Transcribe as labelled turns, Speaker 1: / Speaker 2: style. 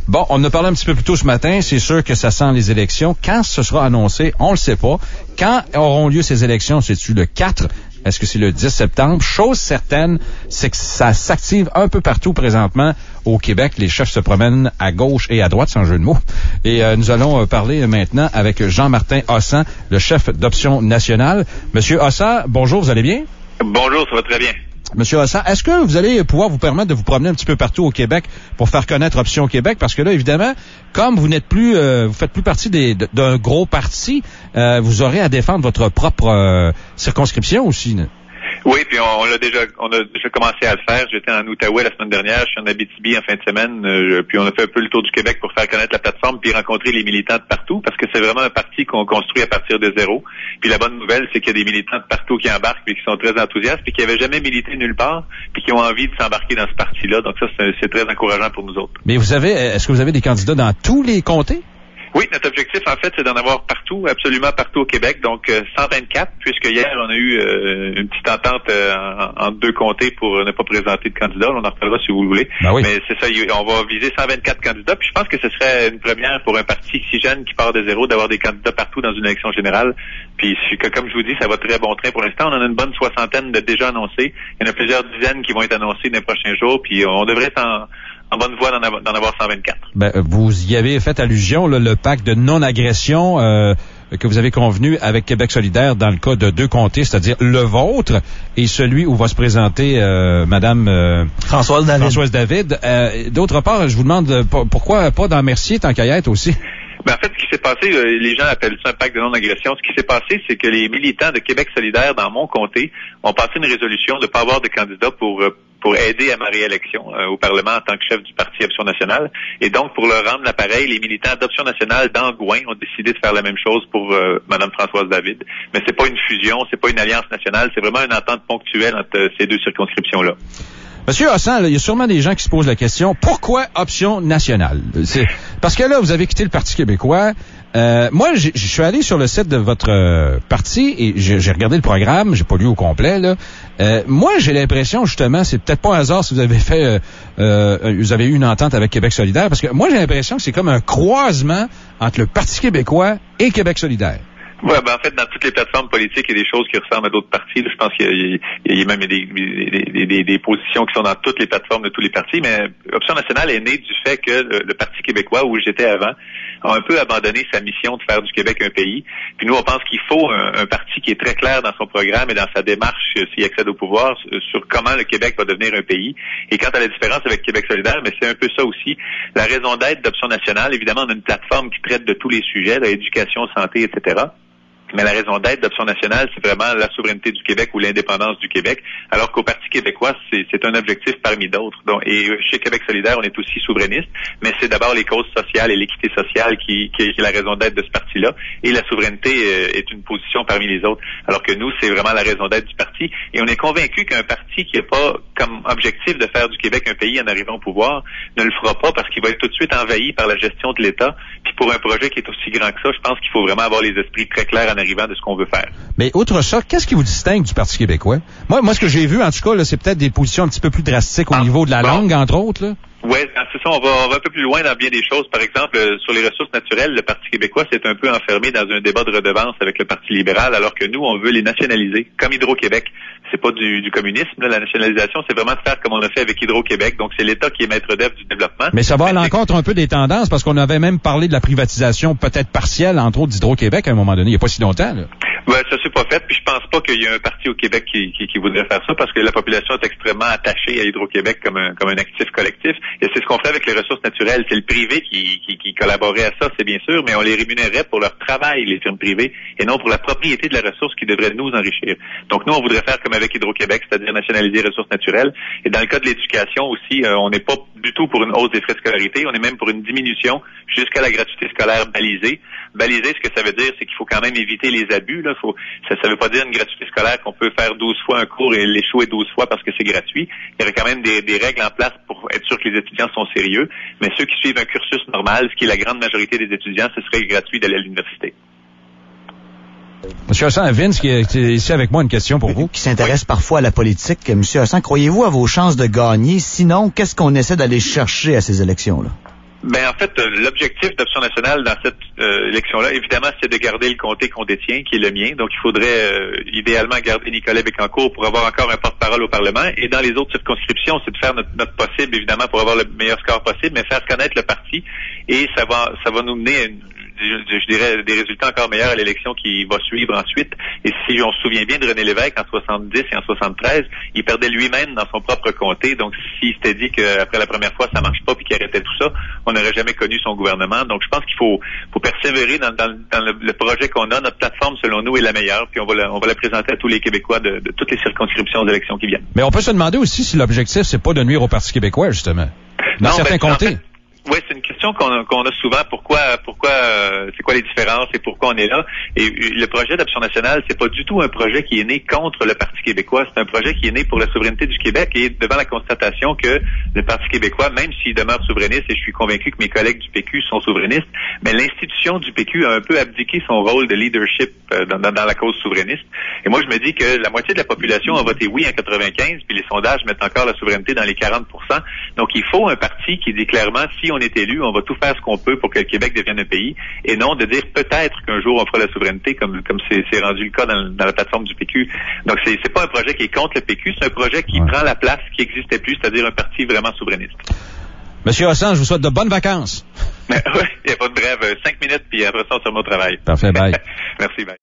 Speaker 1: Bon, on en a parlé un petit peu plus tôt ce matin. C'est sûr que ça sent les élections. Quand ce sera annoncé, on le sait pas. Quand auront lieu ces élections? C'est-tu le 4? Est-ce que c'est le 10 septembre? Chose certaine, c'est que ça s'active un peu partout présentement au Québec. Les chefs se promènent à gauche et à droite, sans jeu de mots. Et nous allons parler maintenant avec Jean-Martin Hossan, le chef d'Option nationale. Monsieur Hossan, bonjour, vous allez bien?
Speaker 2: Bonjour, ça va très bien.
Speaker 1: Monsieur Hossan, est-ce que vous allez pouvoir vous permettre de vous promener un petit peu partout au Québec pour faire connaître Option Québec? Parce que là, évidemment, comme vous n'êtes plus, vous faites plus partie d'un gros parti, vous aurez à défendre votre propre circonscription aussi.
Speaker 2: Oui, puis on a déjà commencé à le faire. J'étais en Outaouais la semaine dernière, je suis en Abitibi en fin de semaine, puis on a fait un peu le tour du Québec pour faire connaître la plateforme, puis rencontrer les militants de partout, parce que c'est vraiment un parti qu'on construit à partir de zéro. Puis la bonne nouvelle, c'est qu'il y a des militants de partout qui embarquent, puis qui sont très enthousiastes, puis qui n'avaient jamais milité nulle part, puis qui ont envie de s'embarquer dans ce parti-là. Donc ça, c'est très encourageant pour nous autres.
Speaker 1: Mais est-ce que vous avez des candidats dans tous les comtés?
Speaker 2: Oui, notre objectif, en fait, c'est d'en avoir partout, absolument partout au Québec. Donc, 124, puisque hier, on a eu une petite entente entre deux comtés pour ne pas présenter de candidats. On en reparlera si vous le voulez.
Speaker 1: Ben oui.
Speaker 2: Mais c'est ça, on va viser 124 candidats. Puis je pense que ce serait une première pour un parti si jeune qui part de zéro d'avoir des candidats partout dans une élection générale. Puis, comme je vous dis, ça va très bon train pour l'instant. On en a une bonne soixantaine de déjà annoncés. Il y en a plusieurs dizaines qui vont être annoncés dans les prochains jours. Puis on devrait être en bonne voie d'en avoir 124. Ben,
Speaker 1: vous y avez fait allusion, là, le pacte de non-agression que vous avez convenu avec Québec solidaire dans le cas de deux comtés, c'est-à-dire le vôtre et celui où va se présenter Madame Françoise David. D'autre part, je vous demande pourquoi pas dans Mercier tant qu'à y être aussi?
Speaker 2: Ben, en fait, ce qui s'est passé, les gens appellent ça un pacte de non-agression. Ce qui s'est passé, c'est que les militants de Québec solidaire dans mon comté ont passé une résolution de ne pas avoir de candidat pour aider à ma réélection au Parlement en tant que chef du Parti Option nationale. Et donc, pour leur rendre l'appareil, les militants d'Option nationale d'Angouin ont décidé de faire la même chose pour Mme Françoise David. Mais c'est pas une fusion, c'est pas une alliance nationale, c'est vraiment une entente ponctuelle entre ces deux circonscriptions-là.
Speaker 1: Monsieur Hossan, il y a sûrement des gens qui se posent la question, pourquoi Option nationale? Parce que là, vous avez quitté le Parti québécois. Moi, je suis allé sur le site de votre parti et j'ai regardé le programme, j'ai pas lu au complet, là. Moi, j'ai l'impression, justement, c'est peut-être pas un hasard si vous avez fait vous avez eu une entente avec Québec solidaire, parce que moi, j'ai l'impression que c'est comme un croisement entre le Parti québécois et Québec solidaire.
Speaker 2: Ouais, ben en fait, dans toutes les plateformes politiques, il y a des choses qui ressemblent à d'autres partis. Là, je pense qu'il y a même des positions qui sont dans toutes les plateformes de tous les partis, mais Option nationale est née du fait que le Parti québécois, où j'étais avant, a un peu abandonné sa mission de faire du Québec un pays. Puis nous, on pense qu'il faut un parti qui est très clair dans son programme et dans sa démarche, s'il accède au pouvoir, sur comment le Québec va devenir un pays. Et quant à la différence avec Québec solidaire, mais c'est un peu ça aussi. La raison d'être d'Option nationale, évidemment, on a une plateforme qui traite de tous les sujets, l'éducation, santé, etc., mais la raison d'être d'Option nationale, c'est vraiment la souveraineté du Québec ou l'indépendance du Québec, alors qu'au Parti québécois, c'est un objectif parmi d'autres. Donc, et chez Québec solidaire, on est aussi souverainiste, mais c'est d'abord les causes sociales et l'équité sociale qui est la raison d'être de ce parti-là, et la souveraineté est une position parmi les autres, alors que nous, c'est vraiment la raison d'être du parti. Et on est convaincu qu'un parti qui n'a pas comme objectif de faire du Québec un pays en arrivant au pouvoir ne le fera pas parce qu'il va être tout de suite envahi par la gestion de l'État. Puis pour un projet qui est aussi grand que ça, je pense qu'il faut vraiment avoir les esprits très clairs en arrivant de ce qu'on veut faire.
Speaker 1: Mais outre ça, qu'est-ce qui vous distingue du Parti québécois? Moi, ce que j'ai vu, en tout cas, là, c'est peut-être des positions un petit peu plus drastiques au niveau de la langue, entre autres, là.
Speaker 2: Oui, c'est ça, on va un peu plus loin dans bien des choses. Par exemple, sur les ressources naturelles, le Parti québécois s'est un peu enfermé dans un débat de redevance avec le Parti libéral, alors que nous, on veut les nationaliser, comme Hydro-Québec. C'est pas du communisme, là, la nationalisation, c'est vraiment de faire comme on a fait avec Hydro-Québec. Donc, c'est l'État qui est maître d'œuvre du développement.
Speaker 1: Mais ça va à l'encontre un peu des tendances, parce qu'on avait même parlé de la privatisation peut-être partielle, entre autres, d'Hydro-Québec à un moment donné, il n'y a pas si longtemps, là.
Speaker 2: Ouais, ça s'est pas fait, puis je pense pas qu'il y ait un parti au Québec qui voudrait faire ça, parce que la population est extrêmement attachée à Hydro-Québec comme un actif collectif, et c'est ce qu'on fait avec les ressources naturelles. C'est le privé qui collaborait à ça, c'est bien sûr, mais on les rémunérait pour leur travail, les firmes privées, et non pour la propriété de la ressource qui devrait nous enrichir. Donc nous, on voudrait faire comme avec Hydro-Québec, c'est-à-dire nationaliser les ressources naturelles, et dans le cas de l'éducation aussi, on n'est pas du tout pour une hausse des frais de scolarité, on est même pour une diminution jusqu'à la gratuité scolaire balisée. Baliser, ce que ça veut dire, c'est qu'il faut quand même éviter les abus, là. Ça veut pas dire une gratuité scolaire qu'on peut faire 12 fois un cours et l'échouer 12 fois parce que c'est gratuit. Il y aurait quand même des règles en place pour être sûr que les étudiants sont sérieux. Mais ceux qui suivent un cursus normal, ce qui est la grande majorité des étudiants, ce serait gratuit d'aller à l'université.
Speaker 1: Monsieur Hossan, Vince, qui est ici avec moi, une question pour vous.
Speaker 3: Qui s'intéresse parfois à la politique. Monsieur Hossan, croyez-vous à vos chances de gagner? Sinon, qu'est-ce qu'on essaie d'aller chercher à ces élections-là?
Speaker 2: Ben en fait, l'objectif d'Option nationale dans cette élection-là, évidemment, c'est de garder le comté qu'on détient, qui est le mien. Donc, il faudrait idéalement garder Nicolas Bécancour pour avoir encore un porte-parole au Parlement. Et dans les autres circonscriptions, c'est de faire notre possible, évidemment, pour avoir le meilleur score possible, mais faire connaître le parti. Et ça va nous mener à je dirais des résultats encore meilleurs à l'élection qui va suivre ensuite. Et si on se souvient bien de René Lévesque en 70 et en 73, il perdait lui-même dans son propre comté. Donc, s'il s'était dit qu'après la première fois, ça marche pas puis qu'il arrêtait tout ça, on n'aurait jamais connu son gouvernement. Donc, je pense qu'il faut persévérer dans le projet qu'on a. Notre plateforme, selon nous, est la meilleure. Puis on va la présenter à tous les Québécois de toutes les circonscriptions d'élection qui viennent.
Speaker 1: Mais on peut se demander aussi si l'objectif, c'est pas de nuire au Parti québécois, justement. Dans certains comtés.
Speaker 2: Oui, c'est une question qu'on a souvent. Pourquoi c'est quoi les différences et pourquoi on est là? Et le projet d'Option nationale, c'est pas du tout un projet qui est né contre le Parti québécois. C'est un projet qui est né pour la souveraineté du Québec et devant la constatation que le Parti québécois, même s'il demeure souverainiste, et je suis convaincu que mes collègues du PQ sont souverainistes, mais l'institution du PQ a un peu abdiqué son rôle de leadership dans la cause souverainiste. Et moi, je me dis que la moitié de la population a voté oui en 95, puis les sondages mettent encore la souveraineté dans les 40%. Donc, il faut un parti qui dit clairement, si on est élu, on va tout faire ce qu'on peut pour que le Québec devienne un pays, et non de dire peut-être qu'un jour on fera la souveraineté, comme c'est rendu le cas dans la plateforme du PQ. Donc c'est pas un projet qui est contre le PQ, c'est un projet qui prend la place qui n'existait plus, c'est-à-dire un parti vraiment souverainiste.
Speaker 1: Monsieur Hossan, je vous souhaite de bonnes vacances.
Speaker 2: Oui, il n'y a pas de brève. 5 minutes, puis après ça, on se remet au travail.
Speaker 1: Parfait, bye.
Speaker 2: Merci, bye.